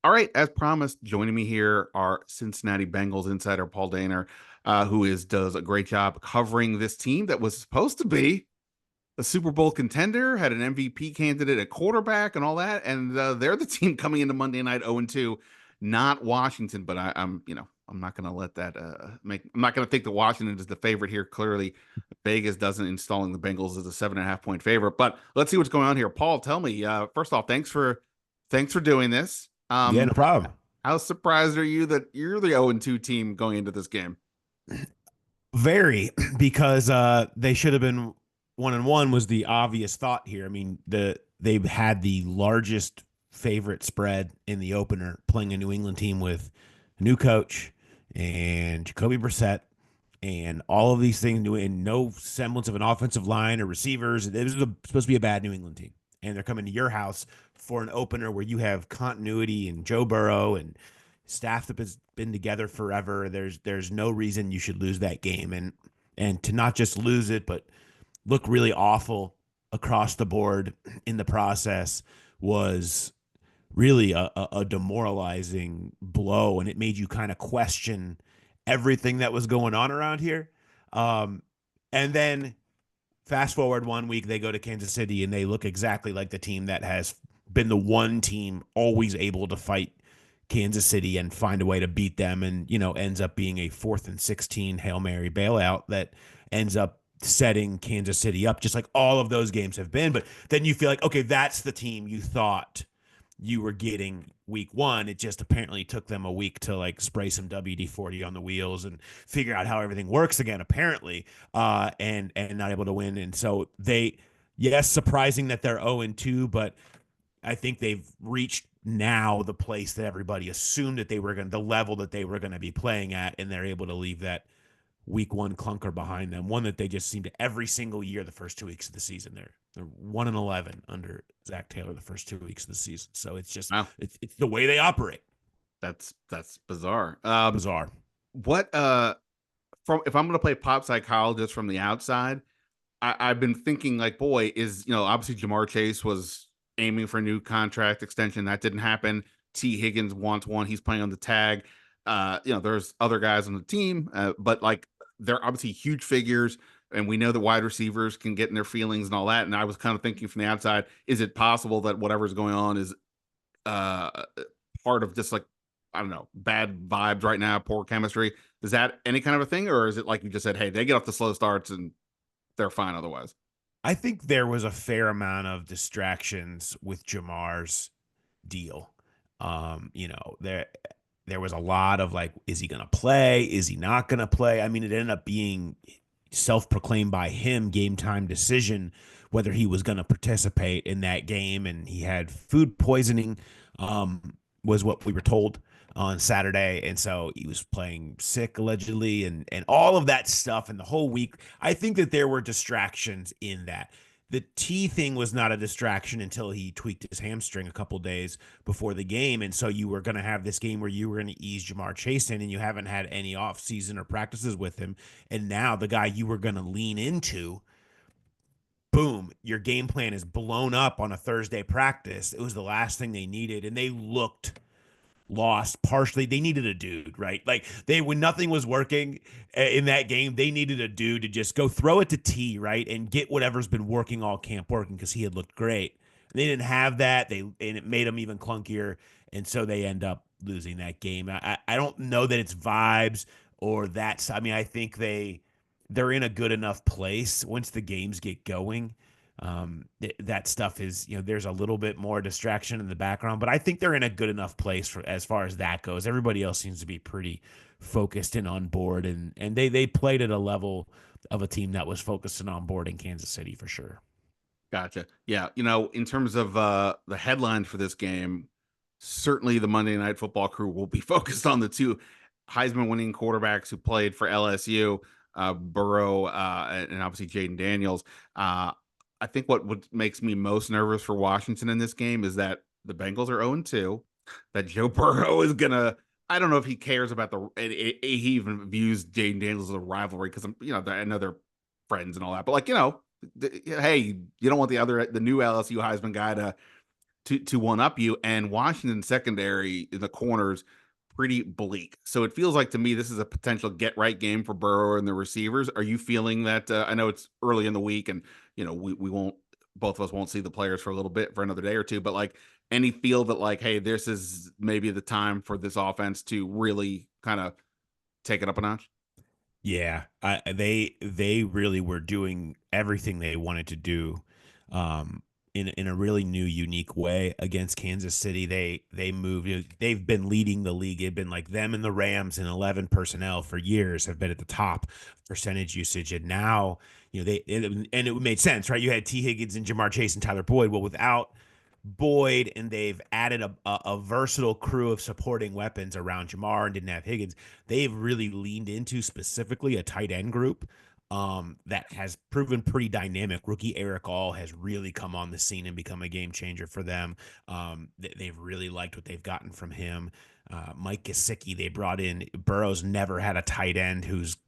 All right, as promised, joining me here are Cincinnati Bengals insider Paul Dehner, does a great job covering this team that was supposed to be a Super Bowl contender, had an MVP candidate at quarterback and all that, and they're the team coming into Monday night 0-2, not Washington. But I'm not going to let that make. I'm not going to think that Washington is the favorite here. Clearly, Vegas doesn't installing the Bengals as a 7.5 point favorite. But let's see what's going on here. Paul, tell me. First off, thanks for doing this. Yeah, no problem. How surprised are you that you're the 0-2 team going into this game? Very, because they should have been 1-1 was the obvious thought here. I mean, they've had the largest favorite spread in the opener, playing a New England team with a new coach and Jacoby Brissett and all of these things, and no semblance of an offensive line or receivers. It was supposed to be a bad New England team, and they're coming to your house for an opener where you have continuity and Joe Burrow and staff that has been together forever. There's no reason you should lose that game, and to not just lose it, but look really awful across the board in the process was really a demoralizing blow, and it made you kind of question everything that was going on around here. Um, and then fast forward 1 week, they go to Kansas City and they look exactly like the team that has been the one team always able to fight Kansas City and find a way to beat them, and ends up being a 4th and 16 Hail Mary bailout that ends up setting Kansas City up, just like all of those games have been. But then you feel like, okay, that's the team you thought you were getting week one. It just apparently took them a week to like spray some WD-40 on the wheels and figure out how everything works again, apparently, and not able to win. And so yes, surprising that they're 0-2, but I think they've reached now the place that everybody assumed that they were going, the level that they were going to be playing at, and they're able to leave that week one clunker behind them. One that they just seem to every single year the first 2 weeks of the season. They're 1-11 under Zach Taylor the first 2 weeks of the season. So it's just Wow, it's the way they operate. that's bizarre. Bizarre. What from if I'm going to play pop psychologist from the outside, I've been thinking like, boy, obviously Jamar Chase was aiming for a new contract extension. That didn't happen. T. Higgins wants one. He's playing on the tag. There's other guys on the team, but like they're obviously huge figures, and we know that wide receivers can get in their feelings and all that. And I was kind of thinking from the outside, is it possible that whatever's going on is uh part of just like, I don't know, bad vibes right now, poor chemistry? Is that any kind of a thing, or is it like you just said, hey, they get off the slow starts and they're fine otherwise? I think there was a fair amount of distractions with Jamar's deal. There was a lot of like, is he gonna play? Is he not gonna play? I mean, it ended up being self-proclaimed by him game time decision whether he was going to participate in that game, and he had food poisoning, was what we were told on Saturday, and so he was playing sick allegedly, and all of that stuff, and the whole week I think that there were distractions in that. The T thing was not a distraction until he tweaked his hamstring a couple days before the game. And so you were going to have this game where you were going to ease Jamar Chase in, and you haven't had any off season or practices with him. And now the guy you were going to lean into, boom, your game plan is blown up on a Thursday practice. It was the last thing they needed. And they looked lost partially. They needed a dude, right? Like when nothing was working in that game, they needed a dude to just go throw it to T, right, and get whatever's been working all camp working, because he had looked great. They didn't have that. And it made them even clunkier, and so they end up losing that game. I don't know that it's vibes or that's. I mean, I think they're in a good enough place once the games get going. That stuff is, there's a little bit more distraction in the background, but I think they're in a good enough place for as far as that goes. Everybody else seems to be pretty focused and on board, and they played at a level of a team that was focused and on board in Kansas City for sure. Gotcha. Yeah, in terms of the headlines for this game, certainly the Monday Night Football crew will be focused on the two Heisman winning quarterbacks who played for LSU, Burrow, and obviously Jaden Daniels. I think what makes me most nervous for Washington in this game is that the Bengals are 0-2, that Joe Burrow is gonna. I don't know if he cares about he even views Jaden Daniels as a rivalry, because I know they're friends and all that, but like, hey, you don't want the new LSU Heisman guy to to one up you. And Washington secondary in the corners pretty bleak. So it feels like to me this is a potential get right game for Burrow and the receivers. Are you feeling that? I know it's early in the week, and we won't, both of us won't see the players for a little bit, for another day or two. But like, any feel that like, hey, this is maybe the time for this offense to really kind of take it up a notch? Yeah, they really were doing everything they wanted to do, um, in a really new, unique way against Kansas City. They moved. They've been leading the league. They've been like them and the Rams in 11 personnel for years. Have been at the top percentage usage, and now and it made sense, right? You had T Higgins and Jamar Chase and Tyler Boyd. Well, without Boyd, and they've added a versatile crew of supporting weapons around Jamar and didn't have Higgins. They've really leaned into specifically a tight end group that has proven pretty dynamic. Rookie Eric All has really come on the scene and become a game changer for them. They've really liked what they've gotten from him. Mike Gesicki, they brought in. Burrow's never had a tight end who's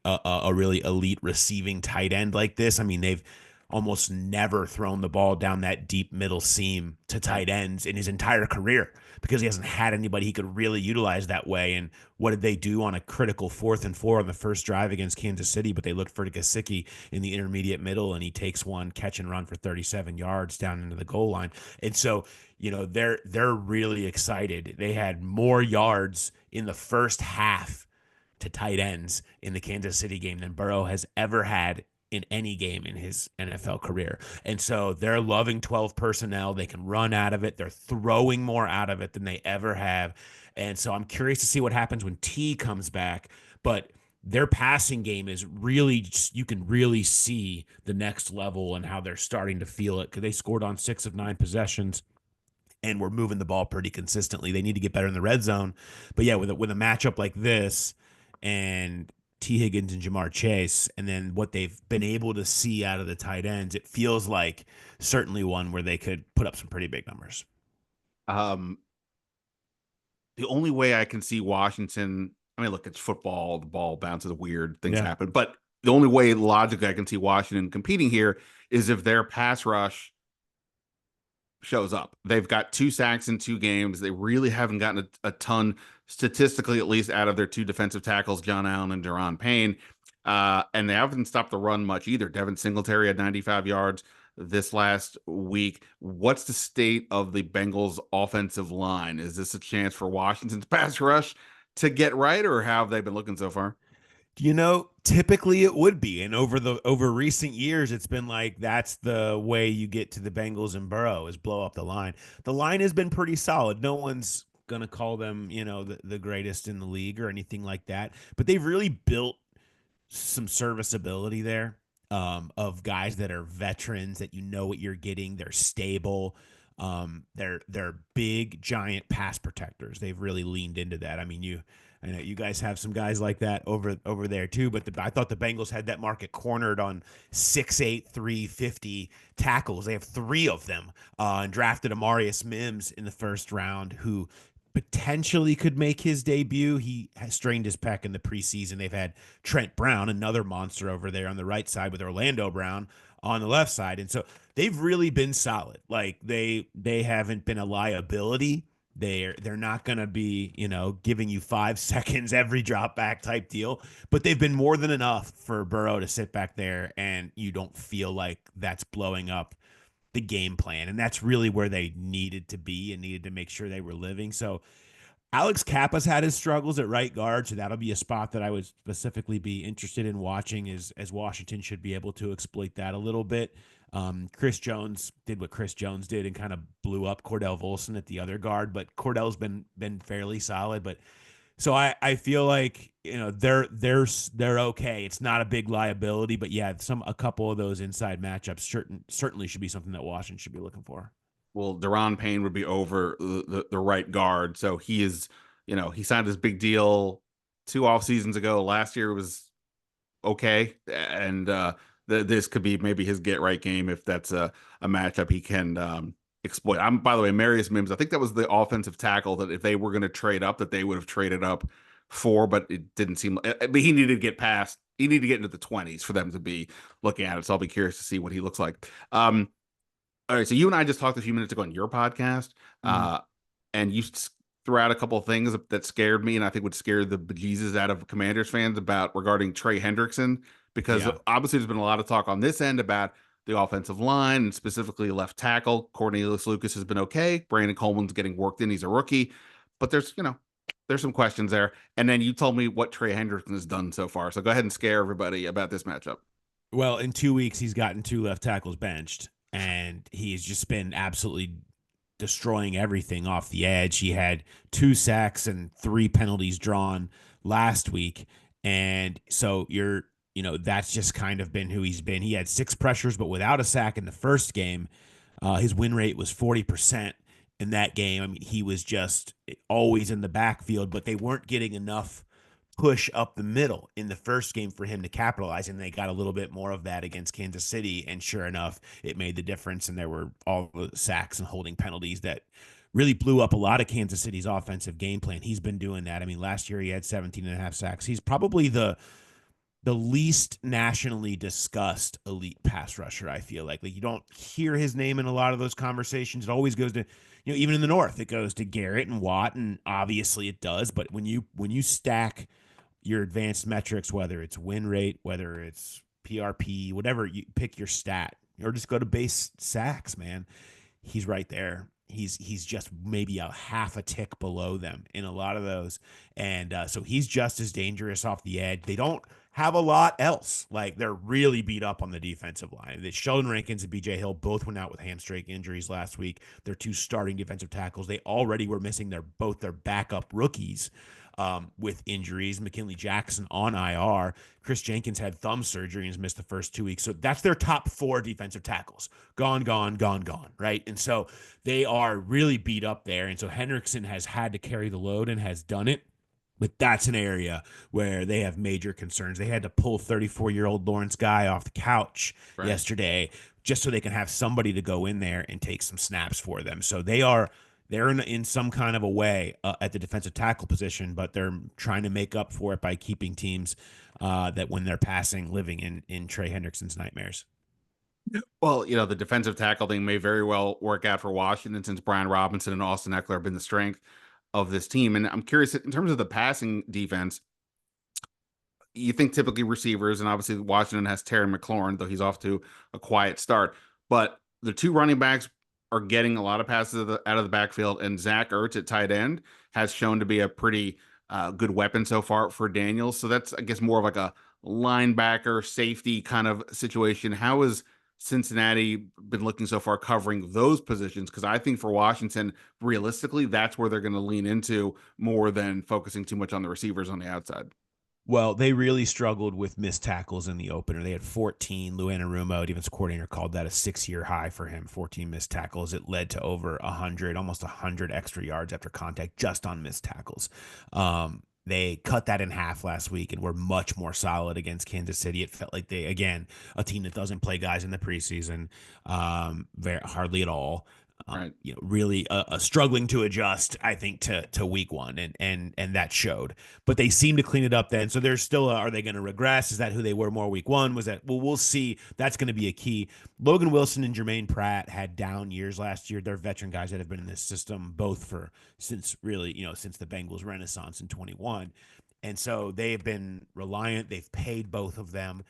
a really elite receiving tight end like this. I mean, they've almost never thrown the ball down that deep middle seam to tight ends in his entire career because he hasn't had anybody he could really utilize that way. And what did they do on a critical 4th and 4 on the first drive against Kansas City? But they looked for Gesicki in the intermediate middle, and he takes one catch and run for 37 yards down into the goal line. And so, they're really excited. They had more yards in the first half to tight ends in the Kansas City game than Burrow has ever had in any game in his NFL career. And so they're loving 12 personnel. They can run out of it. They're throwing more out of it than they ever have. And so I'm curious to see what happens when T comes back. But their passing game is really, you can really see the next level and how they're starting to feel it because they scored on 6 of 9 possessions and we're moving the ball pretty consistently. They need to get better in the red zone. But yeah, with a matchup like this and T. Higgins and Jamar Chase, and then what they've been able to see out of the tight ends, it feels like certainly one where they could put up some pretty big numbers. Um, the only way I can see Washington, I mean, look, it's football, the ball bounces, weird things Yeah. happen, but the only way logically I can see Washington competing here is if their pass rush shows up. They've got 2 sacks in 2 games. They really haven't gotten a ton, statistically at least, out of their 2 defensive tackles, John Allen and Deron Payne. And they haven't stopped the run much either. Devin Singletary had 95 yards this last week. What's the state of the Bengals offensive line? Is this a chance for Washington's pass rush to get right, or how have they been looking so far? Typically it would be. And over recent years, it's been like that's the way you get to the Bengals and Burrow is blow up the line. The line has been pretty solid. No one's gonna call them, the greatest in the league or anything like that. But they've really built some serviceability there, of guys that are veterans that you know what you're getting. They're stable. They're big, giant pass protectors. They've really leaned into that. I mean, I know you guys have some guys like that over there too, but I thought the Bengals had that market cornered on 6'8", 350 tackles. They have 3 of them, and drafted Amarius Mims in the first round, who potentially could make his debut. He has strained his pec in the preseason. They've had Trent Brown, another monster over there on the right side, with Orlando Brown on the left side. And so they've really been solid. Like they haven't been a liability. They're not going to be, giving you 5 seconds every drop back type deal, but they've been more than enough for Burrow to sit back there and you don't feel like that's blowing up the game plan. And that's really where they needed to be and needed to make sure they were living. So Alex Kappa's had his struggles at right guard, so that'll be a spot that I would specifically be interested in watching, as Washington should be able to exploit that a little bit. Chris Jones did what Chris Jones did and kind of blew up Cordell Volson at the other guard, but Cordell's been fairly solid. But so I feel like they're okay. It's not a big liability, but yeah, a couple of those inside matchups certainly should be something that Washington should be looking for. Well, Deron Payne would be over the right guard. So he is, he signed his big deal 2 off seasons ago. Last year was okay. And this could be maybe his get right game if that's a matchup he can exploit. By the way, Marius Mims, I think that was the offensive tackle that if they were going to trade up, that they would have traded up for, but it didn't seem, but he needed to get past, he needed to get into the 20s for them to be looking at it. So I'll be curious to see what he looks like. All right, so you and I just talked a few minutes ago on your podcast, Mhm. uh, and you threw out a couple of things that scared me, and I think would scare the bejesus out of Commanders fans about regarding Trey Hendrickson, because Yeah. obviously there's been a lot of talk on this end about the offensive line and specifically left tackle. Cornelius Lucas has been okay. Brandon Coleman's getting worked in. He's a rookie, but there's some questions there. And then you told me what Trey Hendrickson has done so far. So go ahead and scare everybody about this matchup. Well, in 2 weeks, he's gotten two left tackles benched, and he's just been absolutely destroying everything off the edge. He had 2 sacks and 3 penalties drawn last week. And so that's just kind of been who he's been. He had 6 pressures, but without a sack in the first game. His win rate was 40% in that game. I mean, he was just always in the backfield, but they weren't getting enough push up the middle in the first game for him to capitalize. And they got a little bit more of that against Kansas City. And sure enough, it made the difference. And there were all the sacks and holding penalties that really blew up a lot of Kansas City's offensive game plan. He's been doing that. I mean, last year he had 17 and a half sacks. He's probably the least nationally discussed elite pass rusher. I feel like you don't hear his name in a lot of those conversations. It always goes to, even in the North, it goes to Garrett and Watt, and obviously it does. But when you stack your advanced metrics, whether it's win rate, whether it's PRP, whatever, you pick your stat, or just go to base sacks, man, he's right there. He's just maybe a half a tick below them in a lot of those, and so he's just as dangerous off the edge. They don't have a lot else. Like, they're really beat up on the defensive line. That Sheldon Rankins and BJ Hill both went out with hamstring injuries last week. Their two starting defensive tackles. They already were missing both their backup rookies with injuries. McKinley Jackson on IR. Chris Jenkins had thumb surgery and has missed the first 2 weeks. So that's their top 4 defensive tackles. Gone, gone, gone, gone, right? And so they are really beat up there. And so Hendrickson has had to carry the load and has done it. But that's an area where they have major concerns. They had to pull 34-year-old Lawrence Guy off the couch Right. yesterday just so they can have somebody to go in there and take some snaps for them. So they're in some kind of a way at the defensive tackle position, but they're trying to make up for it by keeping teams that when they're passing living in Trey Hendrickson's nightmares. Well, the defensive tackle thing may very well work out for Washington since Brian Robinson and Austin Eckler have been the strength of this team. And I'm curious in terms of the passing defense, you think typically receivers, and obviously Washington has Terry McLaurin, though he's off to a quiet start. But the two running backs are getting a lot of passes out of the backfield, and Zach Ertz at tight end has shown to be a pretty good weapon so far for Daniels. So that's, I guess, more of like a linebacker safety kind of situation. How has Cincinnati been looking so far covering those positions? Because I think for Washington, realistically, that's where they're going to lean into more than focusing too much on the receivers on the outside. Well, they really struggled with missed tackles in the opener. They had 14. Lou Anarumo, defense coordinator, called that a 6-year high for him. 14 missed tackles. It led to over 100, almost 100 extra yards after contact just on missed tackles. They cut that in half last week and were much more solid against Kansas City. It felt like again, a team that doesn't play guys in the preseason, hardly at all. Right. Really struggling to adjust, I think, to week one, and that showed. But they seem to clean it up then. So there's still are they going to regress? Is that who they were more week one? Was that, well, we'll see. That's going to be a key. Logan Wilson and Jermaine Pratt had down years last year. They're veteran guys that have been in this system both since the Bengals renaissance in 21. And so they have been reliant. They've paid both of them.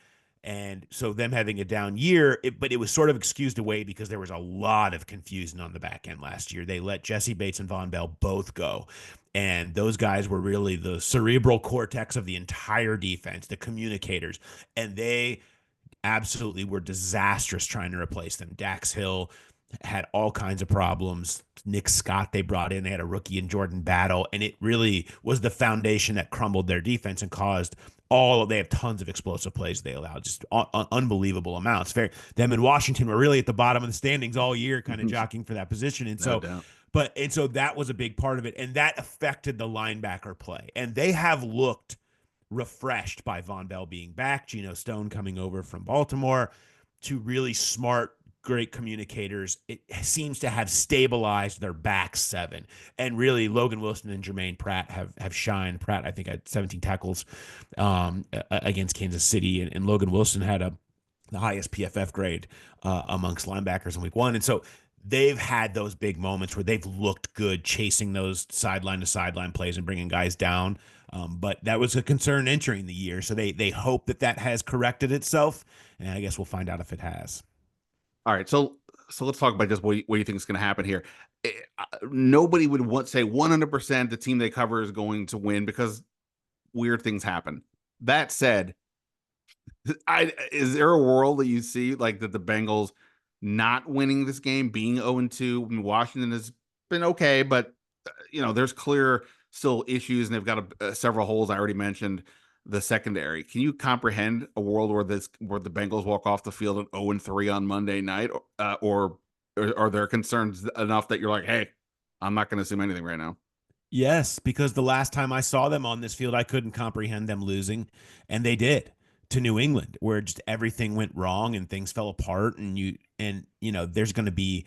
And so them having a down year, but it was sort of excused away because there was a lot of confusion on the back end last year. They let Jesse Bates and Von Bell both go. And those guys were really the cerebral cortex of the entire defense, the communicators. And they absolutely were disastrous trying to replace them. Dax Hill had all kinds of problems. Nick Scott they brought in. They had a rookie in Jordan Battle, and it really was the foundation that crumbled their defense and caused they have tons of explosive plays they allowed, just unbelievable amounts. Them in Washington were really at the bottom of the standings all year, kind of jockeying for that position. And No so, doubt. but that was a big part of it, and that affected the linebacker play. And they have looked refreshed by Von Bell being back, Geno Stone coming over from Baltimore, to really smart, great communicators. It seems to have stabilized their back seven. And really, Logan Wilson and Jermaine Pratt have shined. Pratt, I think, had 17 tackles against Kansas City, and Logan Wilson had a the highest PFF grade amongst linebackers in week one. And so they've had those big moments where they've looked good chasing those sideline to sideline plays and bringing guys down. But that was a concern entering the year. So they hope that that has corrected itself. And I guess we'll find out if it has. All right, so let's talk about just what you think is going to happen here. Nobody would want say 100% the team they cover is going to win because weird things happen. That said, is there a world that you see like that the Bengals not winning this game, being 0-2? I mean, Washington has been okay, but there's clear still issues, and they've got several holes. I already mentioned the secondary. Can you comprehend a world where the Bengals walk off the field at 0-3 on Monday night, or are there concerns enough that you're like, hey, I'm not going to assume anything right now? Yes, because the last time I saw them on this field, I couldn't comprehend them losing, and they did to New England, where just everything went wrong and things fell apart. And there's going to be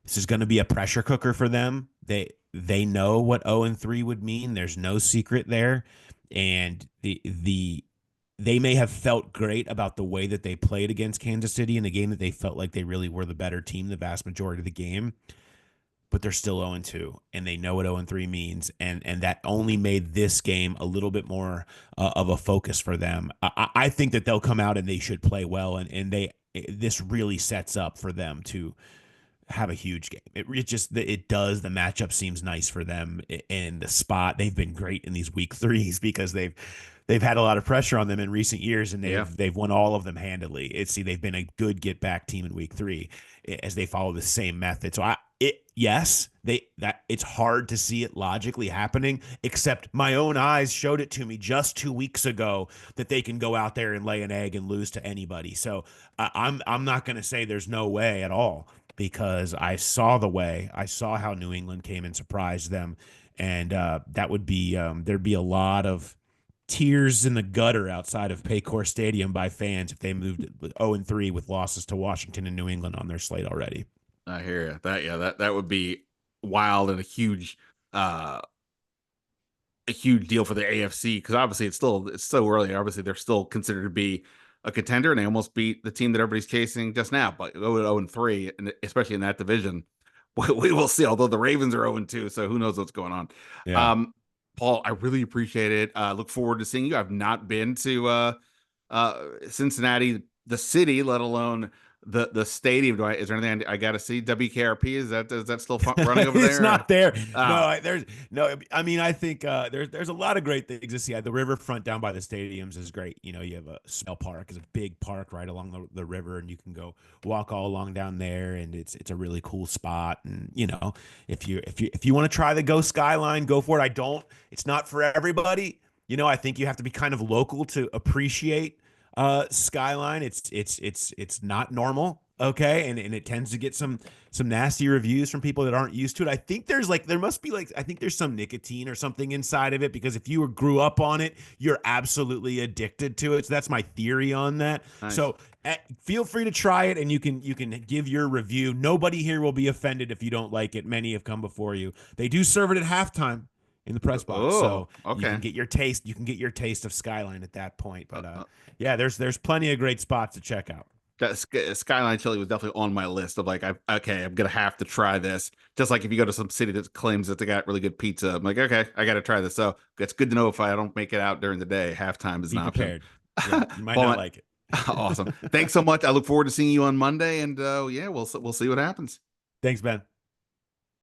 this is going to be a pressure cooker for them. They know what 0-3 would mean. There's no secret there, and they may have felt great about the way that they played against Kansas City in a game that they felt like they really were the better team the vast majority of the game, but they're still 0-2, and they know what 0-3 means, and that only made this game a little bit more of a focus for them. I think that they'll come out and they should play well, and this really sets up for them to have a huge game. It does. The matchup seems nice for them in the spot. They've been great in these week threes because they've had a lot of pressure on them in recent years, and Yeah, they've won all of them handily. They've been a good get back team in week three as they follow the same method. So it's hard to see it logically happening, except my own eyes showed it to me just 2 weeks ago that they can go out there and lay an egg and lose to anybody. So I'm not going to say there's no way at all, because I saw the way. I saw how New England came and surprised them, and that would be there'd be a lot of tears in the gutter outside of Paycor Stadium by fans if they moved 0-3 with losses to Washington and New England on their slate already. I hear you. That would be wild and uh a huge deal for the AFC because obviously it's so early. Obviously, they're still considered to be a contender, and they almost beat the team that everybody's chasing just now. But go at 0-3, and especially in that division, we will see. Although the Ravens are 0-2, so who knows what's going on? Yeah. Um, Paul, I really appreciate it. Look forward to seeing you. I've not been to Cincinnati, the city, let alone the stadium. Is there anything I got to see? WKRP, is that still running over It's there? not there. No, Oh, there's no. I mean, I think there's a lot of great things to see. The riverfront down by the stadiums is great. You have a Smell Park is a big park right along the river, and you can go walk all along down there, and it's a really cool spot. And if you want to try the Go Skyline, go for it. I don't. It's not for everybody. I think you have to be kind of local to appreciate Skyline. It's not normal, okay, and it tends to get some nasty reviews from people that aren't used to it. I think there must be I think there's some nicotine or something inside of it, because if you grew up on it, you're absolutely addicted to it. So that's my theory on that. nice. So feel free to try it, and you can give your review. Nobody here will be offended if you don't like it. Many have come before you. They do serve it at halftime in the press box, Oh, so okay. you can get your taste of Skyline at that point. Uh, But uh, yeah, there's plenty of great spots to check out. that Skyline Chili was definitely on my list of like, I'm gonna have to try this. Just like if you go to some city that claims that they got really good pizza, I'm like, okay, I got to try this. So it's good to know if I don't make it out during the day, halftime is an Be option. prepared. Yeah, you might not Paul, like it. awesome. Thanks so much. I look forward to seeing you on Monday, and yeah, we'll see what happens. Thanks, Ben.